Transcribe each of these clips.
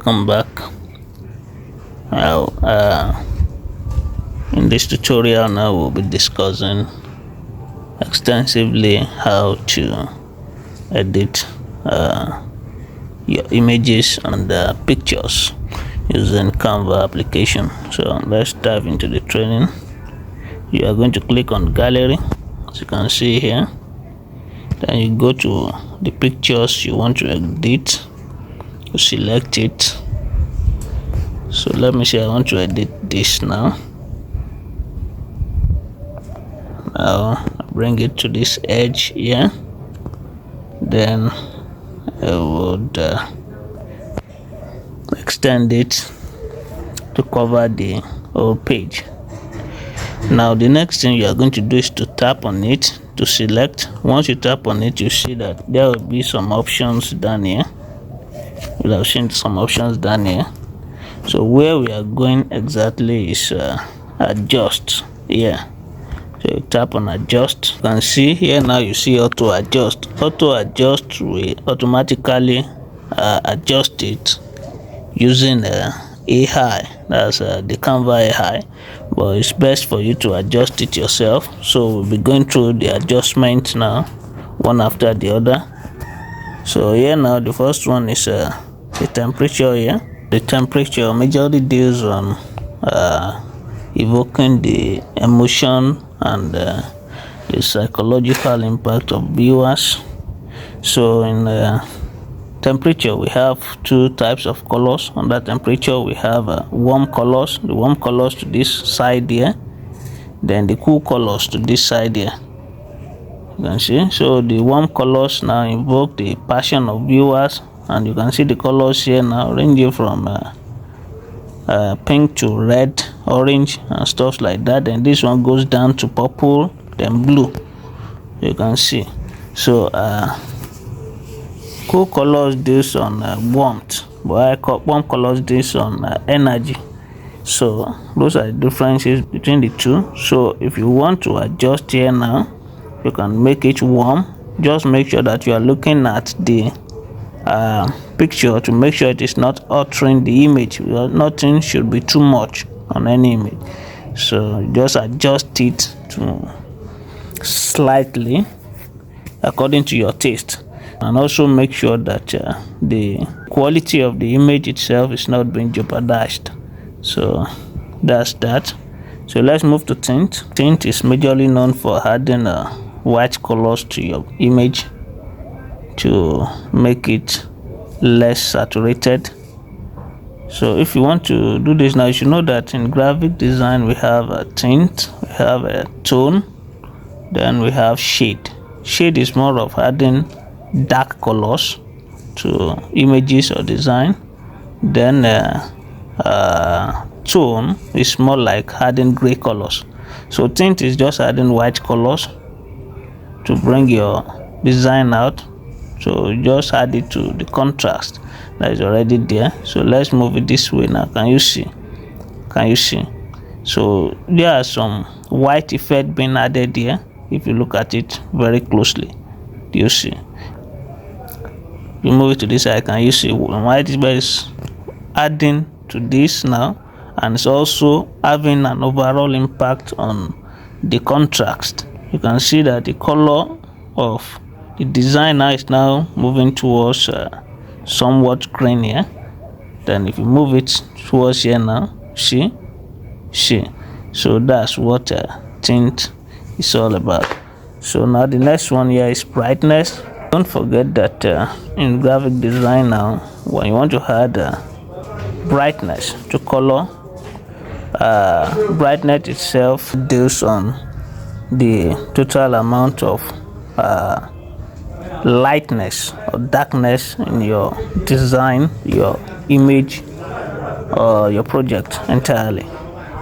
welcome back. Now in this tutorial now we'll be discussing extensively how to edit your images and pictures using Canva application. So let's dive into the training. You are going to click on gallery, as you can see here. Then you go to the pictures you want to edit. You select it. So let me say I want to edit this now. Now I bring it to this edge here. Then I would extend it to cover the whole page. Now the next thing you are going to do is to tap on it to select. Once you tap on it, you see that there will be some options down here. You'll have seen some options down here. So where we are going exactly is adjust here. So you tap on adjust. You can see here now you see auto adjust. Auto adjust will automatically adjust it using AI. That's the Canva AI, but it's best for you to adjust it yourself. So we'll be going through the adjustment now, one after the other. So here now the first one is the temperature here. The temperature majorly deals on evoking the emotion and the psychological impact of viewers. So in temperature we have two types of colors. Under temperature we have warm colors, the warm colors to this side here, then the cool colors to this side here. You can see, so the warm colors now invoke the passion of viewers, and you can see the colors here now ranging from pink to red, orange and stuff like that. And this one goes down to purple, then blue. You can see. So cool colors deals on warmth, but warm colors deals on energy. So those are the differences between the two. So if you want to adjust here now, you can make it warm. Just make sure that you are looking at the picture to make sure it is not altering the image. Nothing should be too much on any image. So just adjust it to slightly according to your taste, and also make sure that the quality of the image itself is not being jeopardized. So that's that. So let's move to tint. Tint is majorly known for adding white colors to your image to make it less saturated. So if you want to do this now, you should know that in graphic design we have a tint, we have a tone, then we have shade. Shade is more of adding dark colors to images or design. Then tone is more like adding gray colors. So tint is just adding white colors to bring your design out. So just add it to the contrast that is already there. So let's move it this way now. Can you see? So there are some white effect being added here. If you look at it very closely, do you see? You move it to this side, can you see white is adding to this now, and it's also having an overall impact on the contrast. You can see that the color of the designer is now moving towards somewhat green here. Then if you move it towards here now, see. So that's what tint is all about. So now the next one here is brightness. Don't forget that in graphic design now, when you want to add brightness to color, brightness itself deals on the total amount of lightness or darkness in your design, your image, or your project entirely.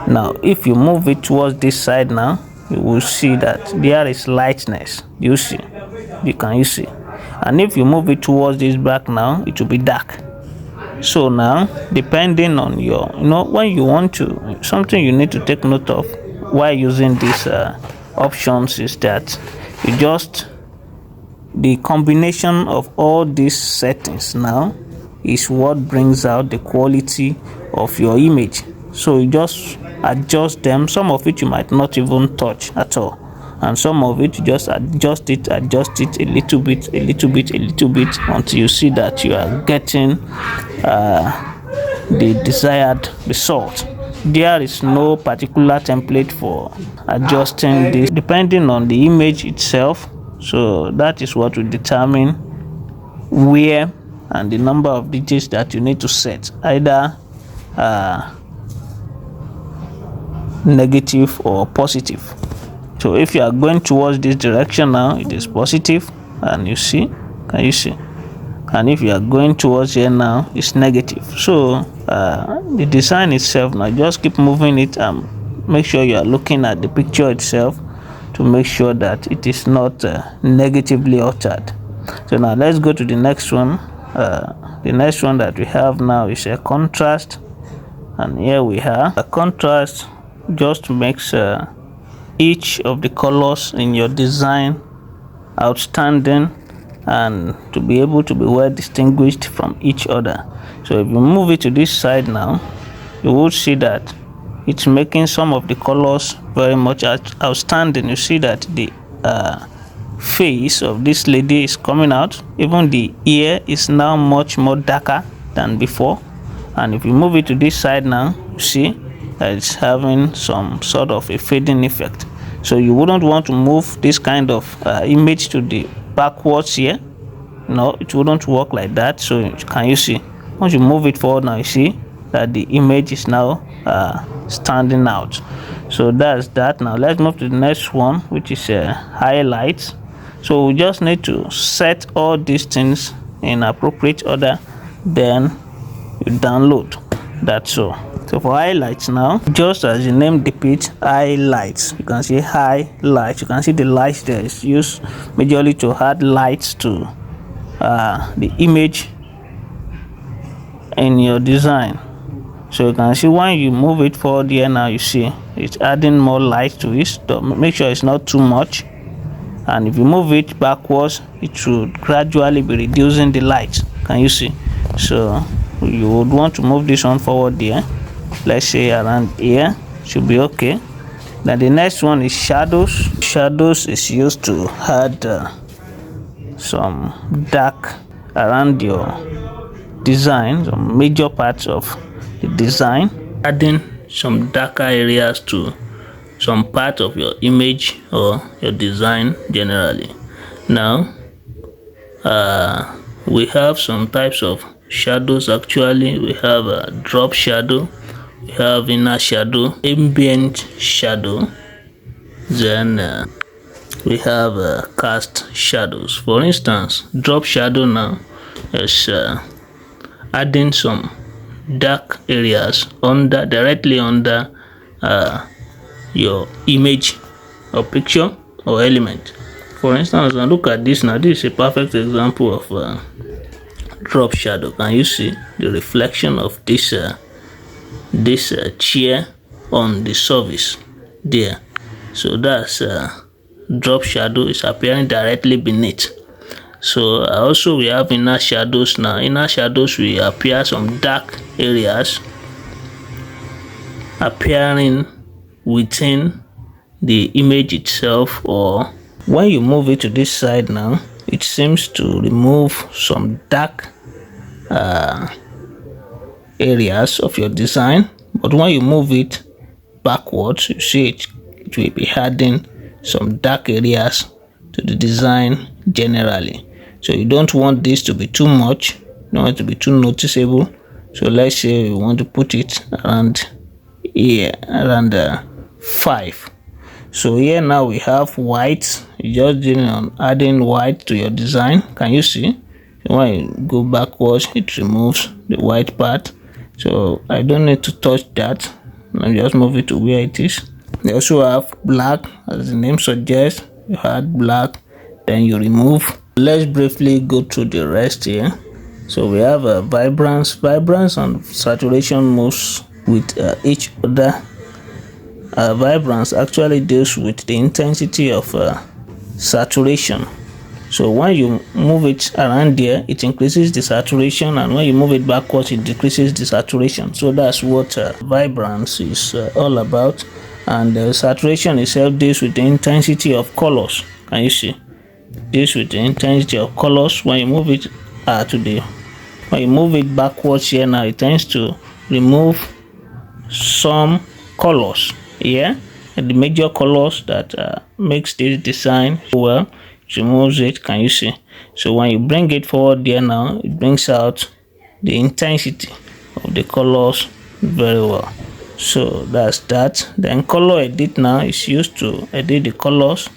Now if you move it towards this side now, you will see that there is lightness. You see? Can you see? And if you move it towards this back now, it will be dark. So now, depending on your, when you want to, something you need to take note of while using these options is that you just, the combination of all these settings now is what brings out the quality of your image. So you just adjust them. Some of it you might not even touch at all, and some of it you just adjust it a little bit until you see that you are getting the desired result. There is no particular template for adjusting this depending on the image itself. So that is what will determine where and the number of digits that you need to set, either negative or positive. So if you are going towards this direction now, it is positive, and you see, can you see? And if you are going towards here now, it's negative. So the design itself, now just keep moving it and make sure you are looking at the picture itself to make sure that it is not negatively altered. So now let's go to the next one. The next one that we have now is a contrast, and here we have a contrast. Just makes each of the colors in your design outstanding and to be able to be well distinguished from each other. So if you move it to this side now, you will see that it's making some of the colors very much outstanding. You see that the face of this lady is coming out. Even the ear is now much more darker than before. And if you move it to this side now, you see that it's having some sort of a fading effect. So you wouldn't want to move this kind of image to the backwards here. No, it wouldn't work like that. So can you see, once you move it forward now, you see that the image is now standing out. So that's that. Now let's move to the next one, which is highlights. So we just need to set all these things in appropriate order, then you download. That's all. So for highlights now, just as the name depicts, highlights, you can see highlights. You can see the lights there is used majorly to add lights to the image in your design. So you can see when you move it forward here now, you see it's adding more light to it. So make sure it's not too much. And if you move it backwards, it should gradually be reducing the light. Can you see? So you would want to move this one forward there. Let's say around here, should be okay. Then the next one is shadows. Shadows is used to add some dark around your design, some major parts of the design, adding some darker areas to some part of your image or your design generally. Now we have some types of shadows. Actually, we have a drop shadow, we have inner shadow, ambient shadow, then we have cast shadows. For instance, drop shadow now is adding some dark areas directly under your image or picture or element. For instance, now look at this. Now this is a perfect example of drop shadow. Can you see the reflection of this chair on the surface there? So that's drop shadow is appearing directly beneath. So also we have inner shadows. Now inner shadows will appear some dark areas appearing within the image itself, or when you move it to this side now, it seems to remove some dark areas of your design. But when you move it backwards, you see it will be adding some dark areas to the design generally. So you don't want this to be too much, you don't want it to be too noticeable. So let's say we want to put it around here, around 5. So here now we have white. You just doing on adding white to your design. Can you see? When you go backwards, it removes the white part. So I don't need to touch that. I'll just move it to where it is. You also have black, as the name suggests. You add black, then you remove. Let's briefly go through the rest here. So we have a vibrance. Vibrance and saturation moves with each other. Vibrance actually deals with the intensity of saturation. So when you move it around there, it increases the saturation, and when you move it backwards, it decreases the saturation. So that's what vibrance is all about. And the saturation itself deals with the intensity of colors. Can you see? Deals with the intensity of colors. When you move it when you move it backwards here now, it tends to remove some colors here, and the major colors that makes this design well, it removes it. Can you see? So when you bring it forward there now, it brings out the intensity of the colors very well. So that's that. Then color edit now is used to edit the colors,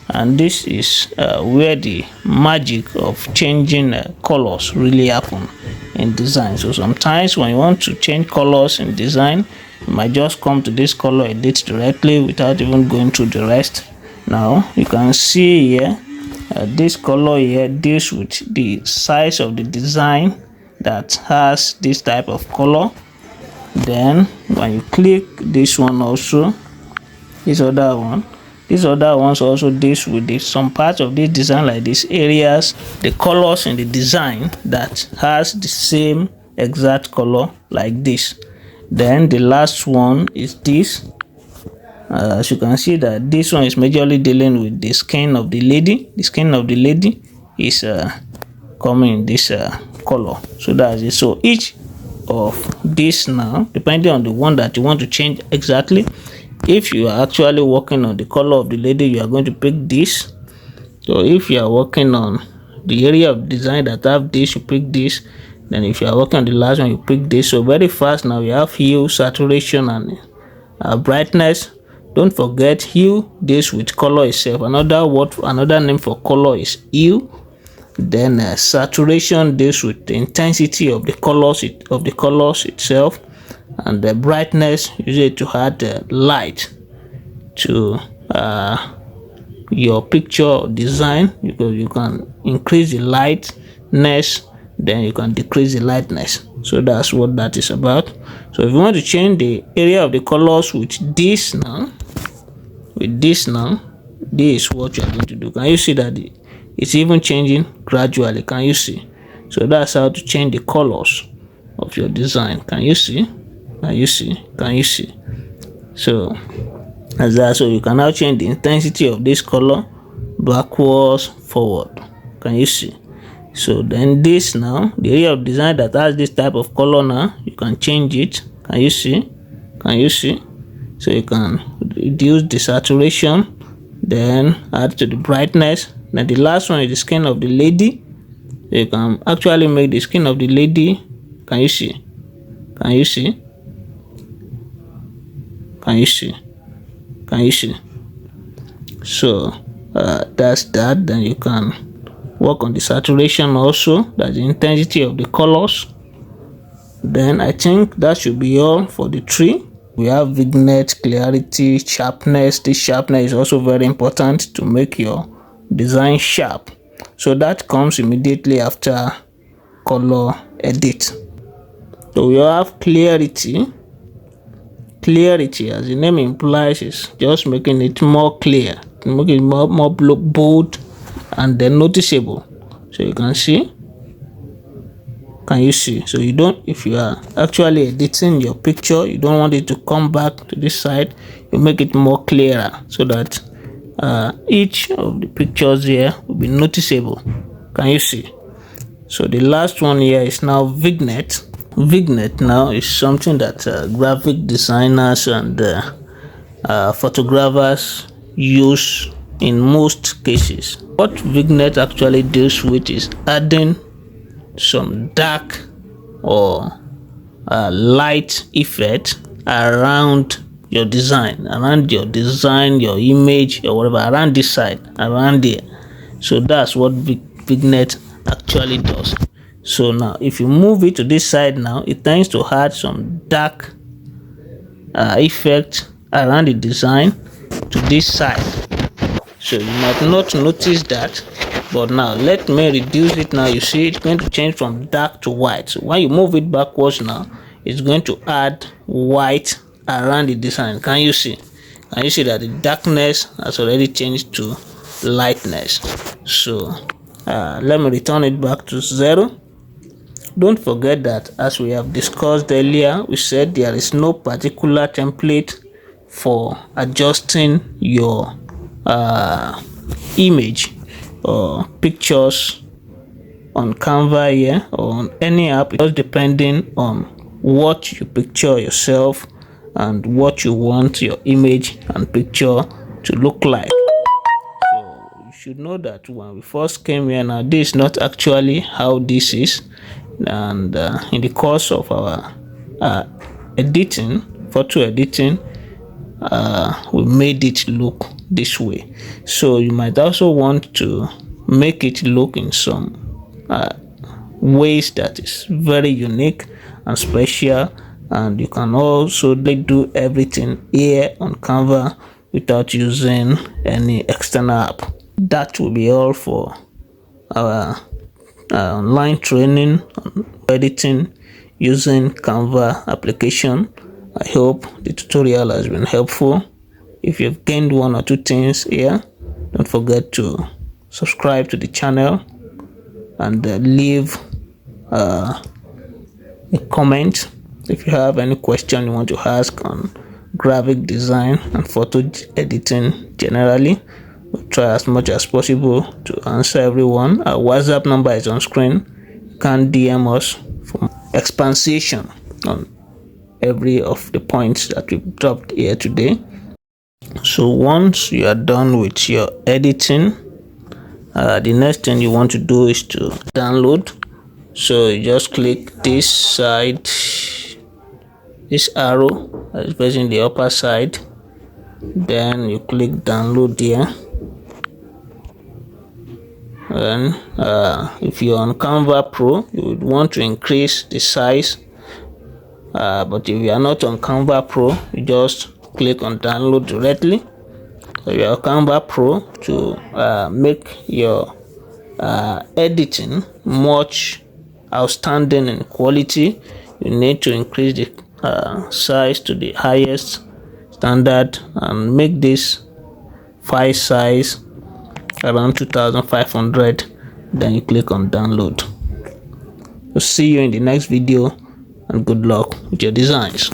and this is where the magic of changing colors really happen in design. So sometimes when you want to change colors in design, you might just come to this color edit directly without even going through the rest. Now you can see here this color here deals with the size of the design that has this type of color. Then when you click this one, also this other ones also deals with some parts of this design, like these areas, the colors in the design that has the same exact color like this. Then the last one is this. As you can see that this one is majorly dealing with the skin of the lady. The skin of the lady is coming in this color. So that's it. So each of this now, depending on the one that you want to change exactly, if you are actually working on the color of the lady, you are going to pick this. So if you are working on the area of design that have this, you pick this. Then if you are working on the last one, you pick this. So very fast now we have hue, saturation, and brightness. Don't forget hue deals with color itself. Another name for color is hue. Then saturation deals with the intensity of the colors itself, and the brightness usually to add light to your picture or design, because you can increase the lightness, then you can decrease the lightness. So that's what that is about. So if you want to change the area of the colors with this now, this is what you are going to do. Can you see that it's even changing gradually? Can you see? So that's how to change the colors of your design. Can you see? Can you see? Can you see? So as that, so you can now change the intensity of this color backwards, forward. Can you see? So then this now, the area of design that has this type of color now, you can change it. Can you see? Can you see? So you can reduce the saturation, then add to the brightness. Then the last one is the skin of the lady. So you can actually make the skin of the lady. Can you see? Can you see? Can you see? Can you see? So that's that. Then you can work on the saturation also, that's the intensity of the colors. Then I think that should be all for the tree. We have vignette, clarity, sharpness. This sharpness is also very important to make your design sharp. So that comes immediately after color edit. So we have clarity. Clarity, as the name implies, is just making it more clear, making it more bold and then noticeable. So you can see. Can you see? So you don't, if you are actually editing your picture, you don't want it to come back to this side, you make it more clearer so that each of the pictures here will be noticeable. Can you see? So the last one here is now vignette. Vignette now is something that graphic designers and photographers use in most cases. What vignette actually deals with is adding some dark or light effect around your design, your image, or whatever, around this side, around there. So that's what vignette actually does. So now if you move it to this side now, it tends to add some dark effect around the design to this side. So you might not notice that, but now let me reduce it. Now you see it's going to change from dark to white. So when you move it backwards now, it's going to add white around the design. Can you see? Can you see that the darkness has already changed to lightness? So let me return it back to 0. Don't forget that, as we have discussed earlier, we said there is no particular template for adjusting your image or pictures on Canva here or on any app, just depending on what you picture yourself and what you want your image and picture to look like. So you should know that when we first came here, now this is not actually how this is, and in the course of our editing, photo editing, we made it look this way. So you might also want to make it look in some ways that is very unique and special, and you can also do everything here on Canva without using any external app. That will be all for our online training on editing using Canva application. I hope the tutorial has been helpful. If you've gained one or two things here, don't forget to subscribe to the channel and leave a comment if you have any question you want to ask on graphic design and photo editing generally. We'll try as much as possible to answer everyone. Our WhatsApp number is on screen. You can DM us for expansion on every of the points that we've dropped here today. So once you are done with your editing, the next thing you want to do is to download. So you just click this side, this arrow that is facing the upper side, then you click download here. And if you're on Canva Pro, you would want to increase the size, but if you are not on Canva Pro, you just click on download directly. So you are Canva Pro, to make your editing much outstanding in quality, you need to increase the size to the highest standard and make this file size around 2500. Then you click on download. We'll see you in the next video, and good luck with your designs.